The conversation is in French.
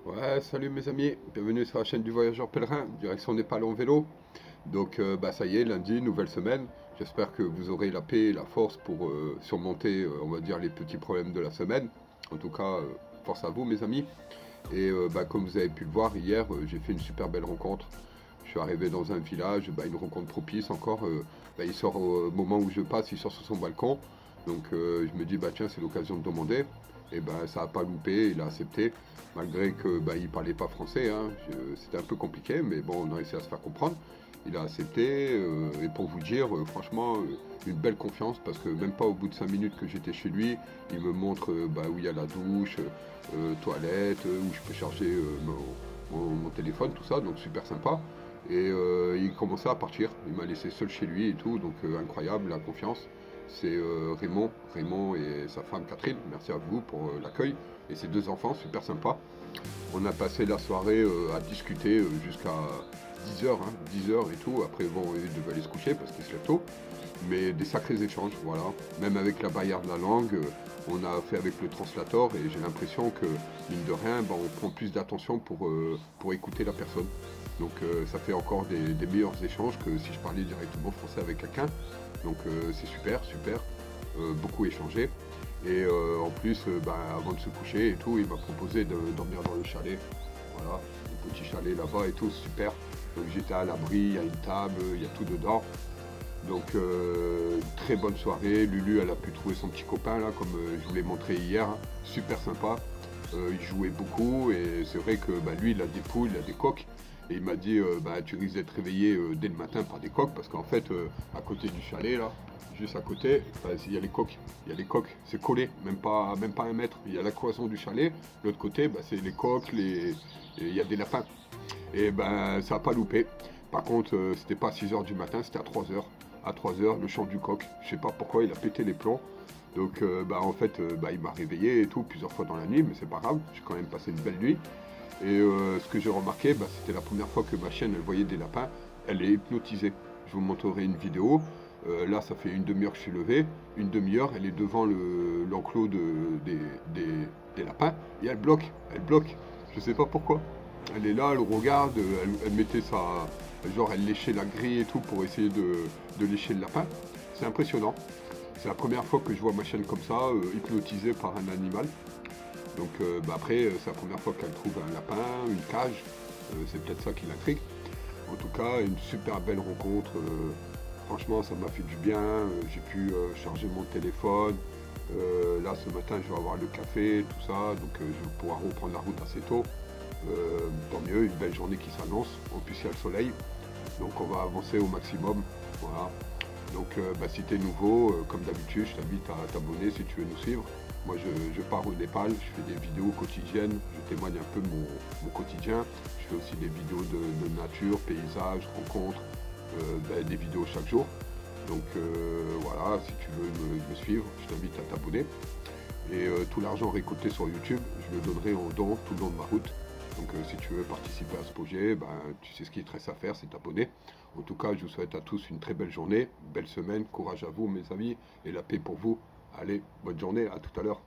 Ouais, salut mes amis, bienvenue sur la chaîne du voyageur pèlerin, direction Népal en vélo. Donc ça y est, lundi, nouvelle semaine. J'espère que vous aurez la paix et la force pour surmonter, on va dire, les petits problèmes de la semaine. En tout cas, force à vous mes amis. Et comme vous avez pu le voir hier, j'ai fait une super belle rencontre. Je suis arrivé dans un village, une rencontre propice encore. Il sort au moment où je passe, il sort sur son balcon. Donc je me dis, tiens, c'est l'occasion de demander. Et ça n'a pas loupé, il a accepté, malgré que il parlait pas français, hein. C'était un peu compliqué, mais bon, on a réussi à se faire comprendre. Il a accepté, et pour vous dire, franchement, une belle confiance, parce que même pas au bout de 5 minutes que j'étais chez lui, il me montre où il y a la douche, toilette, où je peux charger mon téléphone, tout ça, donc super sympa. Et il commençait à partir, il m'a laissé seul chez lui et tout, donc incroyable, la confiance. C'est Raymond et sa femme Catherine, merci à vous pour l'accueil, et ses deux enfants, super sympa. On a passé la soirée à discuter jusqu'à 10h, hein, 10h et tout. Après, bon, il devait aller se coucher parce qu'il se lève tôt. Mais des sacrés échanges, voilà. Même avec la barrière de la langue, on a fait avec le translator et j'ai l'impression que, mine de rien, on prend plus d'attention pour écouter la personne. Donc ça fait encore des meilleurs échanges que si je parlais directement français avec quelqu'un. Donc c'est super, super. Beaucoup échangé. Et en plus, avant de se coucher et tout, il m'a proposé de dormir dans le chalet. Voilà, un petit chalet là-bas et tout, super. Donc j'étais à l'abri, il y a une table, il y a tout dedans. Donc très bonne soirée. Lulu, elle a pu trouver son petit copain là, comme je vous l'ai montré hier, hein. Super sympa. Il jouait beaucoup et c'est vrai que lui, il a des poules, il a des coqs. Et il m'a dit, tu risques d'être réveillé dès le matin par des coqs parce qu'en fait, à côté du chalet là, juste à côté, il y a les coqs. Il y a les coqs, c'est collé, même pas 1 mètre. Il y a la cloison du chalet. L'autre côté, c'est les coqs, il y a des lapins. Et ça n'a pas loupé. Par contre, c'était pas à 6h du matin, c'était à 3h. À 3h, le chant du coq. Je sais pas pourquoi il a pété les plombs. Donc en fait, il m'a réveillé et tout plusieurs fois dans la nuit, mais c'est pas grave, j'ai quand même passé une belle nuit. Et ce que j'ai remarqué, c'était la première fois que ma chienne elle voyait des lapins, elle est hypnotisée. Je vous montrerai une vidéo. Là, ça fait une demi-heure que je suis levé. Une demi-heure, elle est devant l'enclos des lapins et elle bloque. Elle bloque. Je sais pas pourquoi. Elle est là, elle regarde, elle mettait sa. Genre, elle léchait la grille et tout pour essayer de lécher le lapin. C'est impressionnant. C'est la première fois que je vois ma chienne comme ça, hypnotisée par un animal. Donc après, c'est la première fois qu'elle trouve un lapin, une cage. C'est peut-être ça qui l'intrigue. En tout cas, une super belle rencontre. Franchement, ça m'a fait du bien. J'ai pu charger mon téléphone. Là, ce matin, je vais avoir le café, tout ça. Donc, je vais pouvoir reprendre la route assez tôt. Tant mieux, une belle journée qui s'annonce. En plus, il y a le soleil. Donc, on va avancer au maximum. Voilà. Donc si tu es nouveau, comme d'habitude, je t'invite à t'abonner si tu veux nous suivre. Moi je pars au Népal, je fais des vidéos quotidiennes, je témoigne un peu de mon quotidien. Je fais aussi des vidéos de nature, paysages, rencontres, des vidéos chaque jour. Donc voilà, si tu veux me suivre, je t'invite à t'abonner. Et tout l'argent récolté sur YouTube, je le donnerai en don tout le long de ma route. Donc si tu veux participer à ce projet, tu sais ce qu'il te reste à faire, c'est t'abonner. En tout cas, je vous souhaite à tous une très belle journée, belle semaine, courage à vous mes amis, et la paix pour vous. Allez, bonne journée, à tout à l'heure.